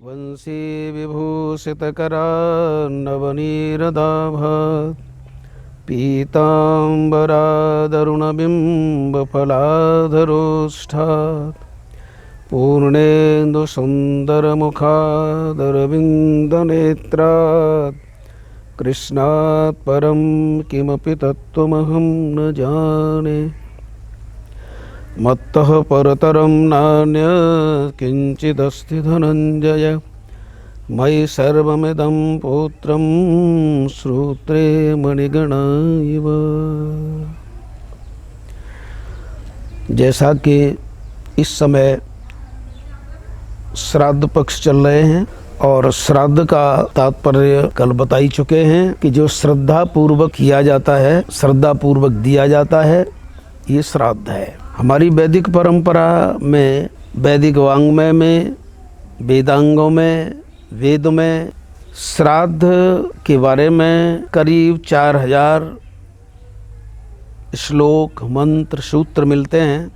वंशी विभूषितकरान्नवनीरदाभात् पीताम्बरादरुणबिम्बफलाधरोष्ठात् पूर्णेन्दुसुन्दरमुखादरविन्दनेत्रात् कृष्णात् परं किमपि तत्त्वमहं न जाने। मत्तः परतरं नान्यत् किञ्चिदस्ति धनञ्जय। मयि सर्वमिदं पुत्रं श्रोत्रे मणिगणा इव। जैसा कि इस समय श्राद्ध पक्ष चल रहे हैं और श्राद्ध का तात्पर्य कल बता ही चुके हैं कि जो श्रद्धा पूर्वक किया जाता है, श्रद्धा पूर्वक दिया जाता है, ये श्राद्ध है। हमारी वैदिक परंपरा में, वैदिक वाङ्मय में, वेदांगों में, वेद में श्राद्ध के बारे में करीब 4000 श्लोक, मंत्र, सूत्र मिलते हैं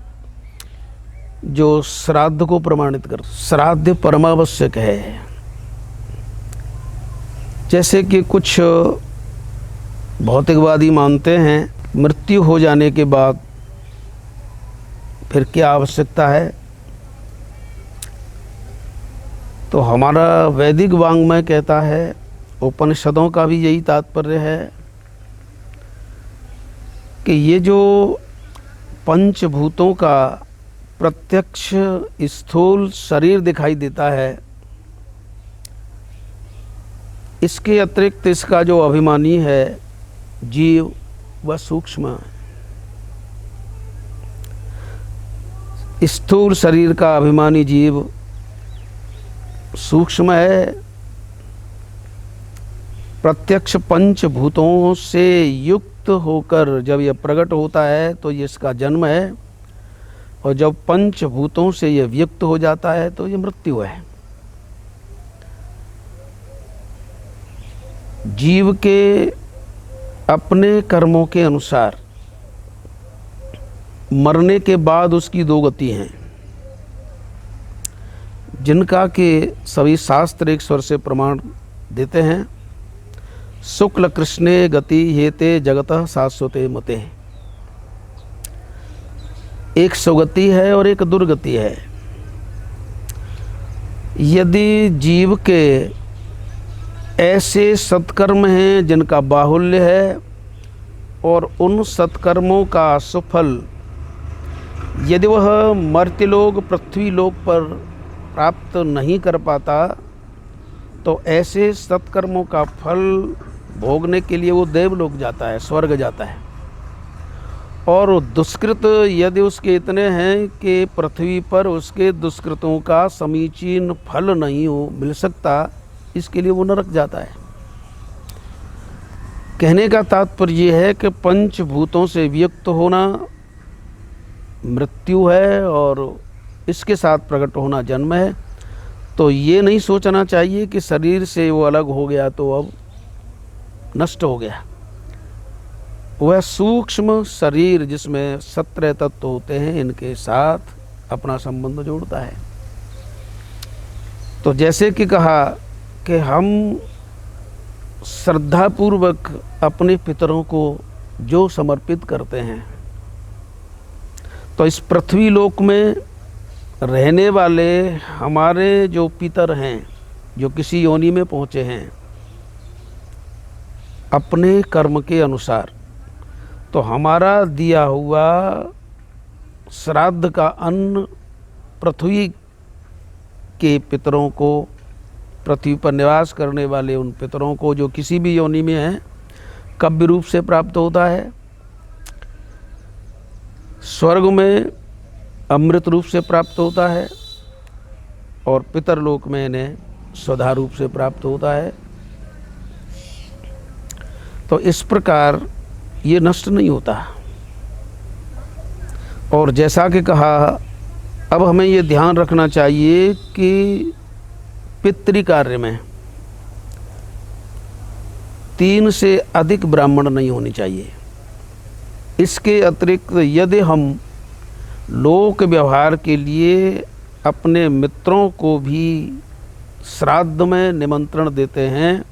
जो श्राद्ध को प्रमाणित कर। श्राद्ध परमावश्यक है। जैसे कि कुछ भौतिकवादी मानते हैं मृत्यु हो जाने के बाद फिर क्या आवश्यकता है, तो हमारा वैदिक वाङ्मय कहता है, उपनिषदों का भी यही तात्पर्य है कि ये जो पंचभूतों का प्रत्यक्ष स्थूल शरीर दिखाई देता है, इसके अतिरिक्त इसका जो अभिमानी है जीव, वह सूक्ष्म है। स्थूल शरीर का अभिमानी जीव सूक्ष्म है। प्रत्यक्ष पंचभूतों से युक्त होकर जब यह प्रकट होता है तो ये इसका जन्म है, और जब पंचभूतों से यह व्यक्त हो जाता है तो ये मृत्यु है। जीव के अपने कर्मों के अनुसार मरने के बाद उसकी दो गति हैं, जिनका के सभी शास्त्र एक स्वर से प्रमाण देते हैं। शुक्ल कृष्णे गति हेते जगतः शाश्वते मते। एक सुगति है और एक दुर्गति है। यदि जीव के ऐसे सत्कर्म हैं जिनका बाहुल्य है और उन सत्कर्मों का सुफल यदि वह मर्त्यलोक, पृथ्वी लोक पर प्राप्त नहीं कर पाता, तो ऐसे सत्कर्मों का फल भोगने के लिए वो देवलोक जाता है, स्वर्ग जाता है। और दुष्कृत यदि उसके इतने हैं कि पृथ्वी पर उसके दुष्कृतों का समीचीन फल नहीं हो मिल सकता, इसके लिए वो नरक जाता है। कहने का तात्पर्य ये है कि पंचभूतों से व्यक्त होना मृत्यु है और इसके साथ प्रकट होना जन्म है। तो ये नहीं सोचना चाहिए कि शरीर से वो अलग हो गया तो अब नष्ट हो गया। वह सूक्ष्म शरीर जिसमें 17 तत्व होते हैं, इनके साथ अपना संबंध जोड़ता है। तो जैसे कि कहा कि हम श्रद्धापूर्वक अपने पितरों को जो समर्पित करते हैं, तो इस पृथ्वी लोक में रहने वाले हमारे जो पितर हैं, जो किसी योनि में पहुँचे हैं अपने कर्म के अनुसार, तो हमारा दिया हुआ श्राद्ध का अन्न पृथ्वी के पितरों को, पृथ्वी पर निवास करने वाले उन पितरों को जो किसी भी योनि में हैं, कव्य रूप से प्राप्त होता है। स्वर्ग में अमृत रूप से प्राप्त होता है और पितरलोक में इन्हें स्वधा रूप से प्राप्त होता है। तो इस प्रकार ये नष्ट नहीं होता। और जैसा कि कहा, अब हमें ये ध्यान रखना चाहिए कि पितृ कार्य में 3 से अधिक ब्राह्मण नहीं होनी चाहिए। इसके अतिरिक्त यदि हम लोक व्यवहार के लिए अपने मित्रों को भी श्राद्ध में निमंत्रण देते हैं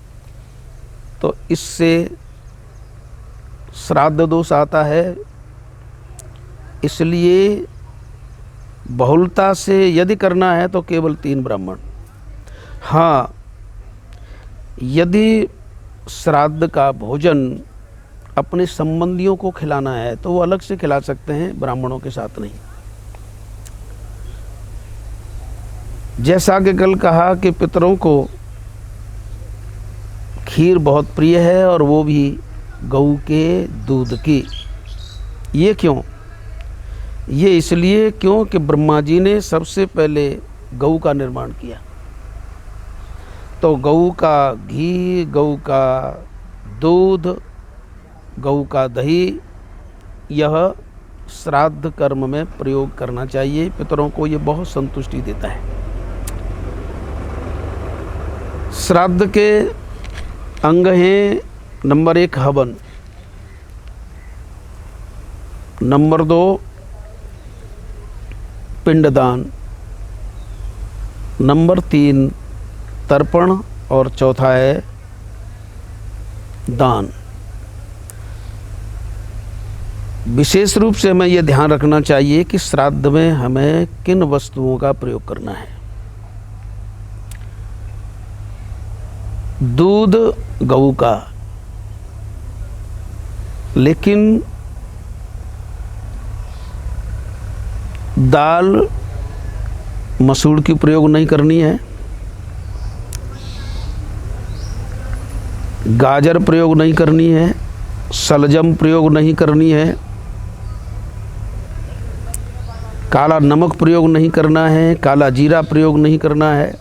तो इससे श्राद्ध दोष आता है। इसलिए बहुलता से यदि करना है तो केवल 3 ब्राह्मण। हाँ, यदि श्राद्ध का भोजन अपने संबंधियों को खिलाना है तो वो अलग से खिला सकते हैं, ब्राह्मणों के साथ नहीं। जैसा कि कल कहा कि पितरों को खीर बहुत प्रिय है और वो भी गऊ के दूध की। ये क्यों? ये इसलिए क्योंकि ब्रह्मा जी ने सबसे पहले गऊ का निर्माण किया, तो गऊ का घी, गऊ का दूध, गऊ का दही, यह श्राद्ध कर्म में प्रयोग करना चाहिए। पितरों को ये बहुत संतुष्टि देता है। श्राद्ध के अंग हैं नंबर 1 हवन, नंबर 2 पिंडदान, नंबर 3 तर्पण और चौथा है दान। विशेष रूप से हमें यह ध्यान रखना चाहिए कि श्राद्ध में हमें किन वस्तुओं का प्रयोग करना है। दूध गऊ का, लेकिन दाल मसूर की प्रयोग नहीं करनी है, गाजर प्रयोग नहीं करनी है, सलजम प्रयोग नहीं करनी है, काला नमक प्रयोग नहीं करना है, काला जीरा प्रयोग नहीं करना है,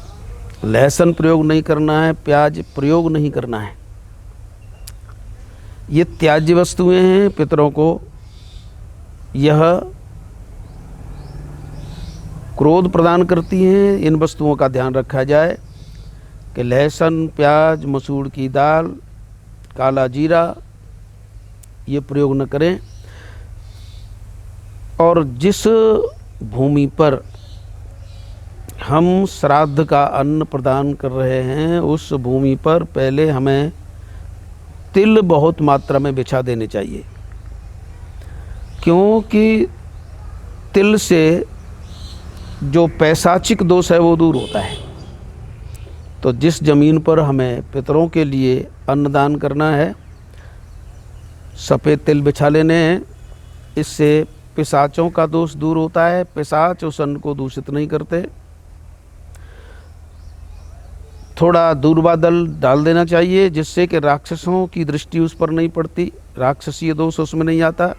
लहसुन प्रयोग नहीं करना है, प्याज प्रयोग नहीं करना है। ये त्याज्य वस्तुएं हैं। पितरों को यह क्रोध प्रदान करती हैं। इन वस्तुओं का ध्यान रखा जाए कि लहसुन, प्याज, मसूर की दाल, काला जीरा ये प्रयोग न करें। और जिस भूमि पर हम श्राद्ध का अन्न प्रदान कर रहे हैं उस भूमि पर पहले हमें तिल बहुत मात्रा में बिछा देने चाहिए, क्योंकि तिल से जो पैशाचिक दोष है वो दूर होता है। तो जिस जमीन पर हमें पितरों के लिए अन्नदान करना है, सफ़ेद तिल बिछा लेने हैं। इससे पिशाचों का दोष दूर होता है। पिशाच उस अन्न को दूषित नहीं करते। थोड़ा दूर्वादल डाल देना चाहिए जिससे कि राक्षसों की दृष्टि उस पर नहीं पड़ती, राक्षसीय दोष उसमें नहीं आता।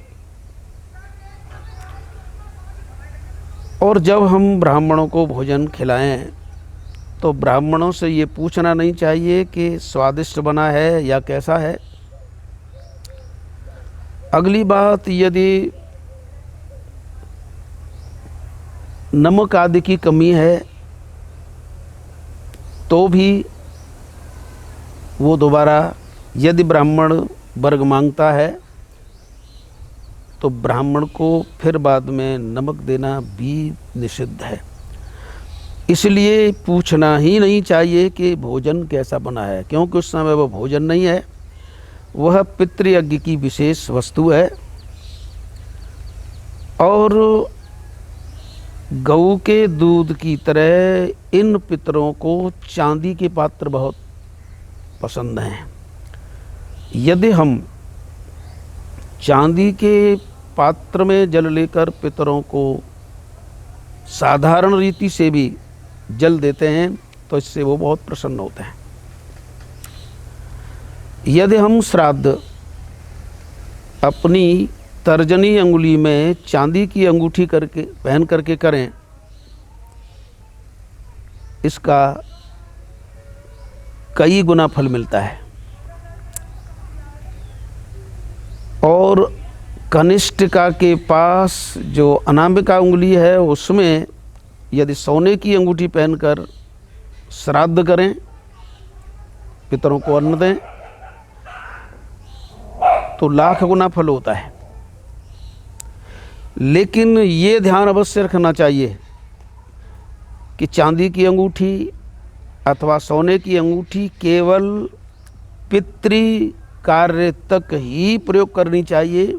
और जब हम ब्राह्मणों को भोजन खिलाएं तो ब्राह्मणों से ये पूछना नहीं चाहिए कि स्वादिष्ट बना है या कैसा है। अगली बात, यदि नमक आदि की कमी है तो भी वो दोबारा, यदि ब्राह्मण वर्ग मांगता है तो ब्राह्मण को फिर बाद में नमक देना भी निषिद्ध है। इसलिए पूछना ही नहीं चाहिए कि भोजन कैसा बना है, क्योंकि उस समय वह भोजन नहीं है, वह पितृयज्ञ की विशेष वस्तु है। और गऊ के दूध की तरह इन पितरों को चांदी के पात्र बहुत पसंद हैं। यदि हम चांदी के पात्र में जल लेकर पितरों को साधारण रीति से भी जल देते हैं तो इससे वो बहुत प्रसन्न होते हैं। यदि हम श्राद्ध अपनी तर्जनी अंगुली में चांदी की अंगूठी करके पहन करके करें, इसका कई गुना फल मिलता है। और कनिष्ठिका के पास जो अनामिका उंगली है उसमें यदि सोने की अंगूठी पहनकर श्राद्ध करें, पितरों को अन्न दें, तो लाख गुना फल होता है। लेकिन ये ध्यान अवश्य रखना चाहिए कि चांदी की अंगूठी अथवा सोने की अंगूठी केवल पितृ कार्य तक ही प्रयोग करनी चाहिए,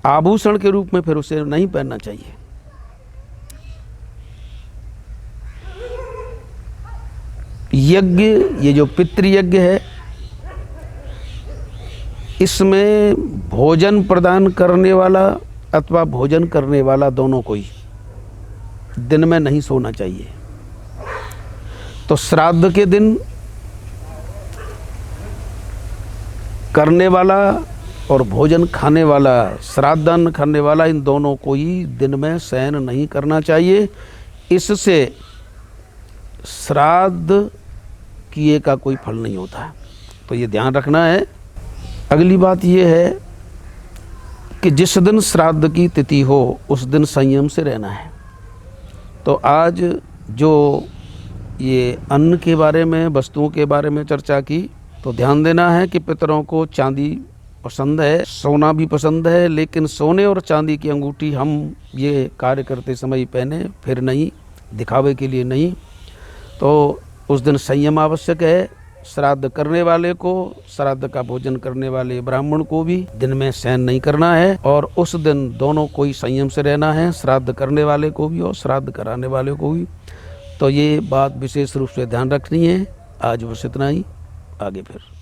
आभूषण के रूप में फिर उसे नहीं पहनना चाहिए। यज्ञ, ये जो पितृयज्ञ है, इसमें भोजन प्रदान करने वाला अथवा भोजन करने वाला दोनों को ही दिन में नहीं सोना चाहिए। तो श्राद्ध के दिन करने वाला और भोजन खाने वाला, श्राद्धान्न खाने वाला, इन दोनों को ही दिन में शयन नहीं करना चाहिए। इससे श्राद्ध किए का कोई फल नहीं होता है, तो ये ध्यान रखना है। अगली बात ये है कि जिस दिन श्राद्ध की तिथि हो उस दिन संयम से रहना है। तो आज जो ये अन्न के बारे में, वस्तुओं के बारे में चर्चा की, तो ध्यान देना है कि पितरों को चांदी पसंद है, सोना भी पसंद है, लेकिन सोने और चांदी की अंगूठी हम ये कार्य करते समय पहने, फिर नहीं, दिखावे के लिए नहीं। तो उस दिन संयम आवश्यक है। श्राद्ध करने वाले को, श्राद्ध का भोजन करने वाले ब्राह्मण को भी दिन में शयन नहीं करना है, और उस दिन दोनों को ही संयम से रहना है, श्राद्ध करने वाले को भी और श्राद्ध कराने वाले को भी। तो ये बात विशेष रूप से ध्यान रखनी है। आज बस इतना ही, आगे फिर।